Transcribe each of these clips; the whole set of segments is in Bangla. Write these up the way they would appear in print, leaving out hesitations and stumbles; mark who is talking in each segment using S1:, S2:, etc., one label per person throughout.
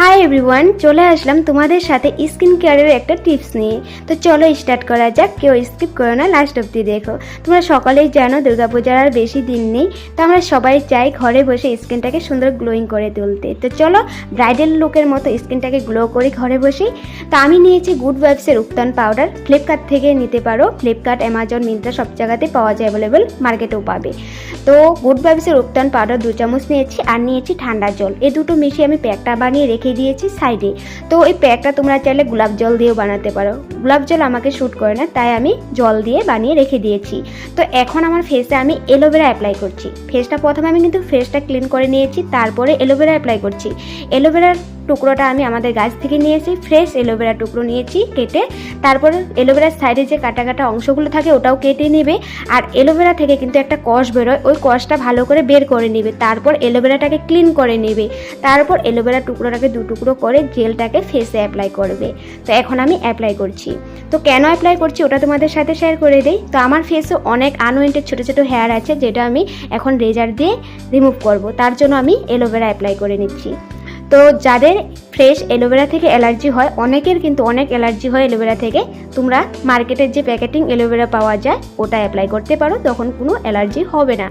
S1: হাই এভরিওয়ান, চলে আসলাম তোমাদের সাথে স্কিন কেয়ারের একটা টিপস নিয়ে। তো চলো স্টার্ট করা যাক, কেউ স্কিপ করো না, লাস্ট অবধি দেখো। তোমরা সকলেই জানো দুর্গাপূজার আর বেশি দিন নেই, তো আমরা সবাই চাই ঘরে বসে স্কিনটাকে সুন্দর গ্লোয়িং করে তুলতে। তো চলো ব্রাইডাল লুকের মতো স্কিনটাকে গ্লো করি ঘরে বসেই। তো আমি নিয়েছি গুড ভাইবসের উত্তান পাউডার, ফ্লিপকার্ট থেকে নিতে পারো, ফ্লিপকার্ট, অ্যামাজন, মিন্ত্রা সব জায়গাতে পাওয়া যায়, অ্যাভেলেবেল, মার্কেটেও পাবে। তো গুড ভাইবসের উত্তান পাউডার 2 চামচ নিয়েছি, আর নিয়েছি ঠান্ডা জল। এই দুটো মিশিয়ে আমি প্যাকটা বানিয়ে রেখে দিয়েছি সাইডে। তো এই প্যাকটা তোমরা চাইলে গোলাপ জল দিয়েও বানাতে পারো, গোলাপ জল আমাকে শ্যুট করে না, তাই আমি জল দিয়ে বানিয়ে রেখে দিয়েছি। তো এখন আমার ফেসে আমি অ্যালোভেরা অ্যাপ্লাই করছি। ফেসটা প্রথমে আমি কিন্তু ফেসটা ক্লিন করে নিয়েছি, তারপরে অ্যালোভেরা অ্যাপ্লাই করছি। অ্যালোভেরার টুকরোটা আমি আমাদের গাছ থেকে নিয়েছি, ফ্রেশ অ্যালোভেরা টুকরো নিয়েছি কেটে। তারপর অ্যালোভেরার সাইডে যে কাটা কাটা অংশগুলো থাকে ওটাও কেটে নেবে। আর অ্যালোভেরা থেকে কিন্তু একটা কষ বেরোয়, ওই কষটা ভালো করে বের করে নেবে। তারপর অ্যালোভেরাটাকে ক্লিন করে নেবে। তারপর অ্যালোভেরা টুকরোটাকে 2 টুকরো করে জেলটাকে ফেসে অ্যাপ্লাই করবে। তো এখন আমি অ্যাপ্লাই করছি। তো কেন অ্যাপ্লাই করছি ওটা তোমাদের সাথে শেয়ার করে দিই। তো আমার ফেসে অনেক আনওয়ান্টেড ছোটো ছোটো হেয়ার আছে, যেটা আমি এখন রেজার দিয়ে রিমুভ করব। তার জন্য আমি অ্যালোভেরা অ্যাপ্লাই করে নিচ্ছি। তো যাদের ফ্রেশ অ্যালোভেরা থেকে অ্যালার্জি হয়, অনেকের কিন্তু অনেক অ্যালার্জি হয় অ্যালোভেরা থেকে, তোমরা মার্কেটের যে প্যাকেটিং অ্যালোভেরা পাওয়া যায় ওটা অ্যাপ্লাই করতে পারো, তখন কোনো অ্যালার্জি হবে না।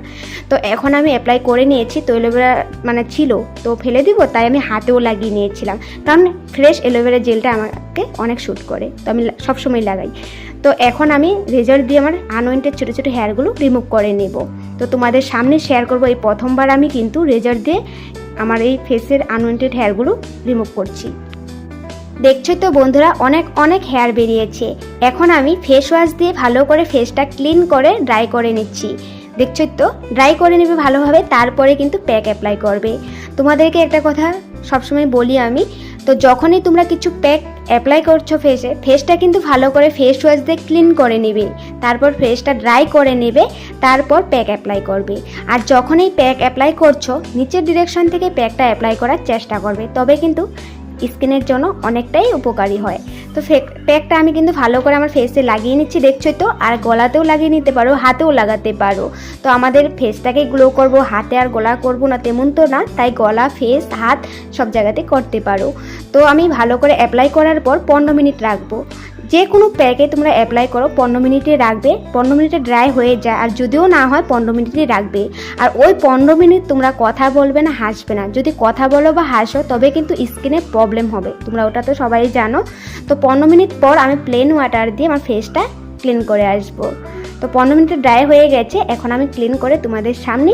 S1: তো এখন আমি অ্যাপ্লাই করে নিয়েছি। তো অ্যালোভেরা মানে ছিল তো ফেলে দিব, তাই আমি হাতেও লাগিয়ে নিয়েছিলাম, কারণ ফ্রেশ অ্যালোভেরা জেলটা আমাকে অনেক শ্যুট করে, তো আমি সবসময় লাগাই। তো এখন আমি রেজার দিয়ে আমার আনওয়ান্টেড ছোটো ছোটো হেয়ারগুলো রিমুভ করে নেব। তো তোমাদের সামনে শেয়ার করব, এই প্রথমবার আমি কিন্তু রেজার দিয়ে আমার এই ফেসের আনওয়ান্টেড হেয়ারগুলো রিমুভ করছি। দেখছো তো বন্ধুরা, অনেক অনেক হেয়ার বেরিয়েছে। এখন আমি ফেস ওয়াশ দিয়ে ভালো করে ফেসটা ক্লিন করে ড্রাই করে নিচ্ছি। দেখছো তো, ড্রাই করে নেবে ভালোভাবে, তারপরে কিন্তু প্যাক অ্যাপ্লাই করবে। তোমাদেরকে একটা কথা সবসময় বলি আমি, তো যখনই তোমরা কিছু প্যাক অ্যাপ্লাই করছো ফেসে, ফেসটা কিন্তু ভালো করে ফেস ওয়াশ দিয়ে ক্লিন করে নেবে, তারপর ফেসটা ড্রাই করে নেবে, তারপর প্যাক অ্যাপ্লাই করবে। আর যখনই প্যাক অ্যাপ্লাই করছো, নিচের ডিরেকশন থেকে প্যাকটা অ্যাপ্লাই করার চেষ্টা করবে, তবে কিন্তু স্কিনের জন্য অনেকটাই উপকারী হয়। তো প্যাকটা আমি কিন্তু ভালো করে আমার ফেসে লাগিয়ে নিচ্ছি, দেখছো তো। আর গলাতেও লাগিয়ে নিতে পারো, হাতেও লাগাতে পারো। তো আমাদের ফেসটাকে গ্লো করব, হাতে আর গলা করব না তেমন তো না, তাই গলা, ফেস, হাত সব জায়গাতে করতে পারো। তো আমি ভালো করে অ্যাপ্লাই করার পর 15 মিনিট রাখবো। যে কোনো প্যাকে তোমরা অ্যাপ্লাই করো 15 মিনিটে রাখবে, 15 মিনিটে ড্রাই হয়ে যায়। আর যদিও না হয় 15 মিনিটে রাখবে। আর ওই 15 মিনিট তোমরা কথা বলবে না, হাসবে না। যদি কথা বলো বা হাসো তবে কিন্তু স্কিনে প্রবলেম হবে, তোমরা ওটা তো সবাই জানো। তো 15 মিনিট পর আমি প্লেন ওয়াটার দিয়ে আমার ফেসটা ক্লিন করে আসবো। তো 15 মিনিটে ড্রাই হয়ে গেছে, এখন আমি ক্লিন করে তোমাদের সামনে